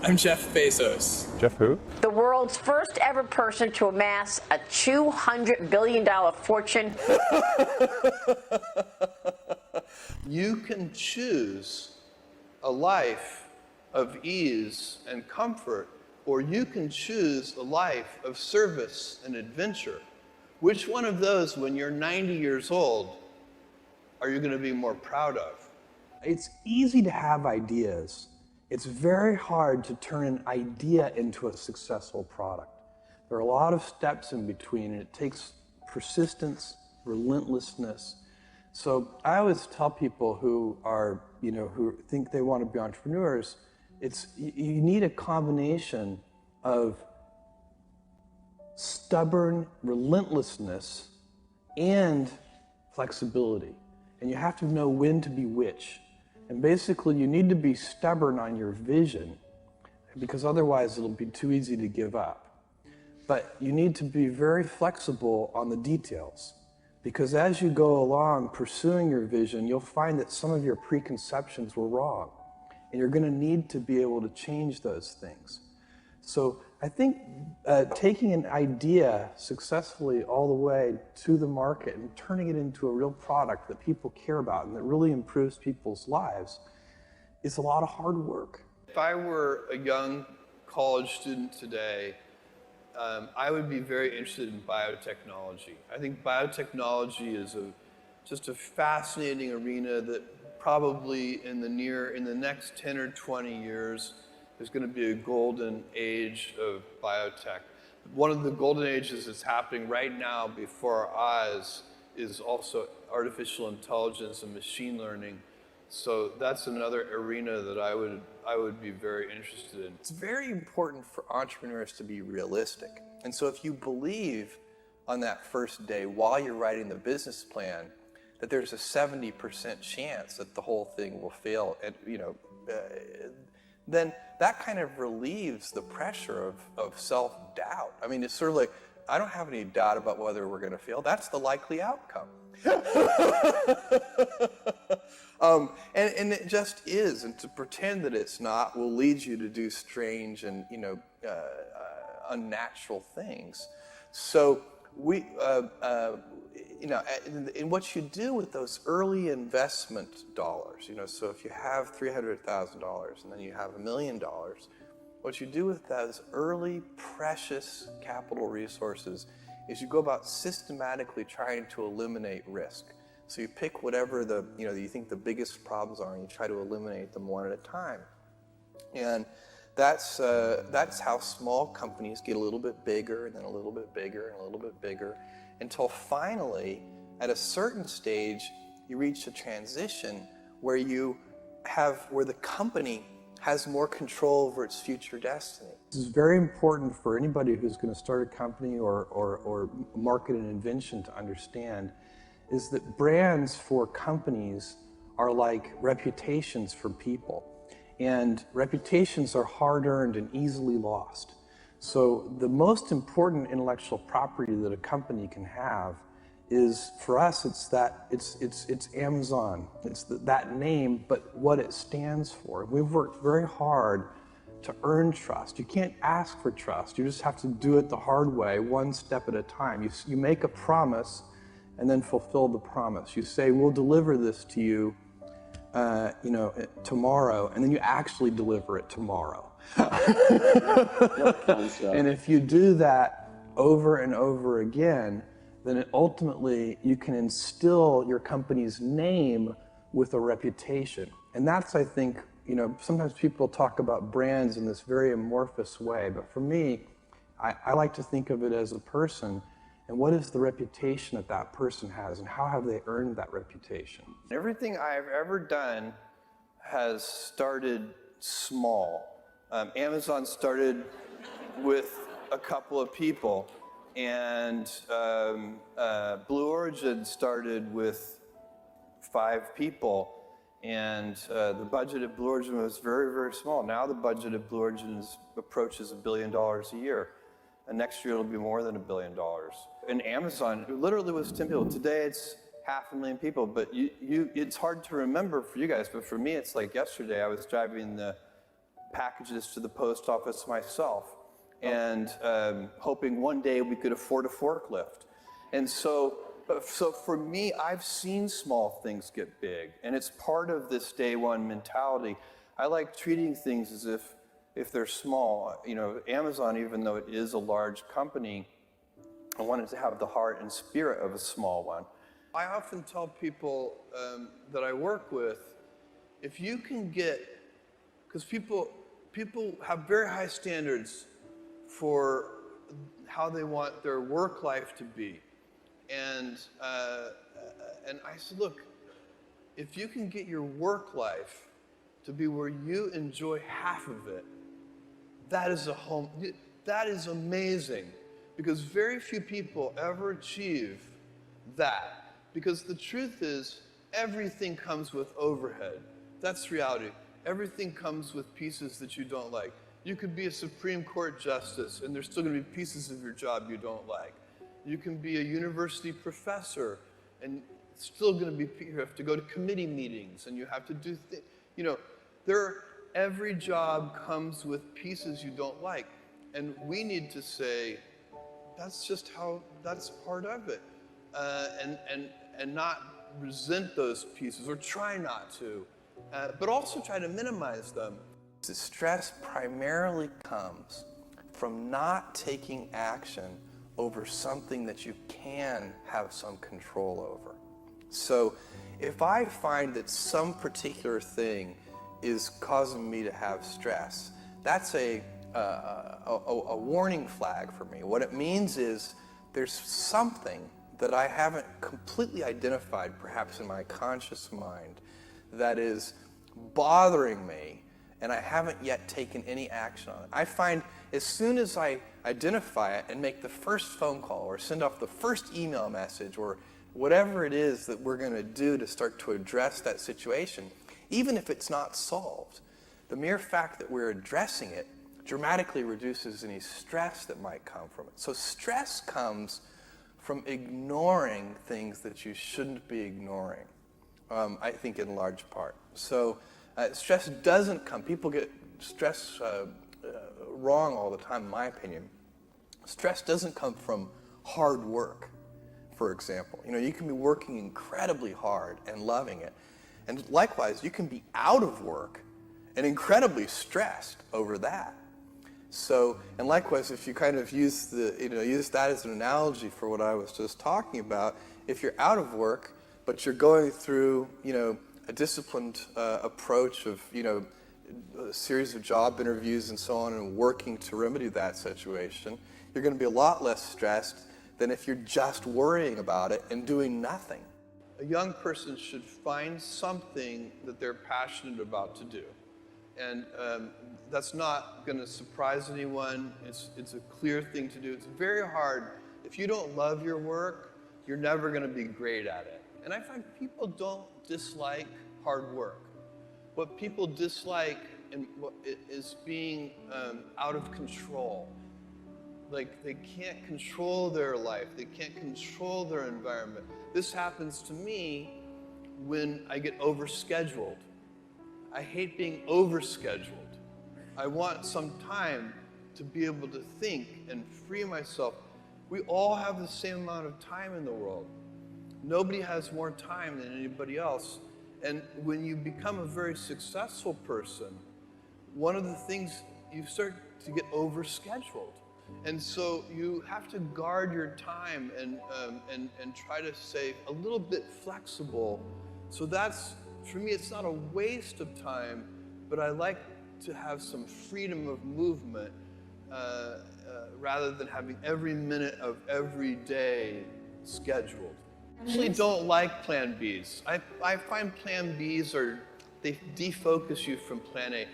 I'm Jeff Bezos. Jeff who? The world's first ever person to amass a $200 billion fortune. You can choose a life of ease and comfort, or you can choose a life of service and adventure. Which one of those, when you're 90 years old, are you going to be more proud of? It's easy to have ideas. It's very hard to turn an idea into a successful product. There are a lot of steps in between, and it takes persistence, relentlessness. So I always tell people who are, who think they want to be entrepreneurs, you need a combination of stubborn relentlessness and flexibility. And you have to know when to be which. And basically, you need to be stubborn on your vision, because otherwise it'll be too easy to give up. But you need to be very flexible on the details, because as you go along pursuing your vision, you'll find that some of your preconceptions were wrong, and you're going to need to be able to change those things. So I think taking an idea successfully all the way to the market and turning it into a real product that people care about and that really improves people's lives is a lot of hard work. If I were a young college student today, I would be very interested in biotechnology. I think biotechnology is just a fascinating arena that probably in the next 10 or 20 years, there's going to be a golden age of biotech. One of the golden ages that's happening right now before our eyes is also artificial intelligence and machine learning. So that's another arena that I would be very interested in. It's very important for entrepreneurs to be realistic. And so if you believe on that first day while you're writing the business plan that there's a 70% chance that the whole thing will fail, and then that kind of relieves the pressure of self-doubt. I mean, it's sort of like, I don't have any doubt about whether we're going to fail. That's the likely outcome. And it just is. And to pretend that it's not will lead you to do strange and unnatural things. So and what you do with those early investment dollars, so if you have $300,000 and then you have $1 million, what you do with those early precious capital resources is you go about systematically trying to eliminate risk. So you pick whatever you think the biggest problems are, and you try to eliminate them one at a time. And that's how small companies get a little bit bigger, and then a little bit bigger, and a little bit bigger, until finally, at a certain stage, you reach a transition where the company has more control over its future destiny. This is very important for anybody who's going to start a company or market an invention to understand, is that brands for companies are like reputations for people. And reputations are hard-earned and easily lost. So the most important intellectual property that a company can have is, for us, it's Amazon. It's that name, but what it stands for. We've worked very hard to earn trust. You can't ask for trust. You just have to do it the hard way, one step at a time. You make a promise and then fulfill the promise. You say, we'll deliver this to you, tomorrow, and then you actually deliver it tomorrow. And if you do that over and over again, then ultimately you can instill your company's name with a reputation. And that's, I think, sometimes people talk about brands in this very amorphous way, but for me, I like to think of it as a person, and what is the reputation that person has, and how have they earned that reputation? Everything I've ever done has started small. Amazon started with a couple of people, and Blue Origin started with 5 people, and the budget at Blue Origin was very, very small. Now the budget at Blue Origin approaches $1 billion a year, and next year it'll be more than $1 billion. And Amazon literally was 10 people. Today it's 500,000 people, but it's hard to remember for you guys, but for me it's like yesterday I was driving the packages to the post office myself, and hoping one day we could afford a forklift. And so for me, I've seen small things get big, and it's part of this day one mentality. I like treating things as if they're small. You know, Amazon, even though it is a large company, I wanted to have the heart and spirit of a small one. I often tell people that I work with, if you can get, because people have very high standards for how they want their work life to be. And I said, look, if you can get your work life to be where you enjoy half of it, that is amazing. Because very few people ever achieve that. Because the truth is, everything comes with overhead. That's reality. Everything comes with pieces that you don't like. You could be a Supreme Court justice, and there's still going to be pieces of your job you don't like. You can be a university professor, and it's still going to be, you have to go to committee meetings, and you have to do things. You know, every job comes with pieces you don't like. And we need to say, that's just how, that's part of it. And not resent those pieces, or try not to, but also try to minimize them. The stress primarily comes from not taking action over something that you can have some control over. So if I find that some particular thing is causing me to have stress, that's a warning flag for me. What it means is there's something that I haven't completely identified, perhaps in my conscious mind, that is bothering me, and I haven't yet taken any action on it. I find as soon as I identify it and make the first phone call or send off the first email message or whatever it is that we're going to do to start to address that situation, even if it's not solved, the mere fact that we're addressing it dramatically reduces any stress that might come from it. So stress comes from ignoring things that you shouldn't be ignoring, I think in large part. So stress doesn't come, people get stress wrong all the time, in my opinion. Stress doesn't come from hard work, for example. You know, you can be working incredibly hard and loving it. And likewise, you can be out of work and incredibly stressed over that. So, and likewise, if you kind of use that as an analogy for what I was just talking about, if you're out of work, but you're going through, a disciplined approach of, a series of job interviews and so on, and working to remedy that situation, you're going to be a lot less stressed than if you're just worrying about it and doing nothing. A young person should find something that they're passionate about to do. And that's not going to surprise anyone. It's a clear thing to do. It's very hard. If you don't love your work, you're never going to be great at it. And I find people don't dislike hard work. What people dislike is being out of control. Like, they can't control their life. They can't control their environment. This happens to me when I get overscheduled. I hate being overscheduled. I want some time to be able to think and free myself. We all have the same amount of time in the world. Nobody has more time than anybody else. And when you become a very successful person, one of the things, you start to get overscheduled. And so you have to guard your time and try to stay a little bit flexible. So that's, for me, it's not a waste of time, but I like to have some freedom of movement rather than having every minute of every day scheduled. I actually don't like Plan Bs. I find Plan Bs they defocus you from Plan A.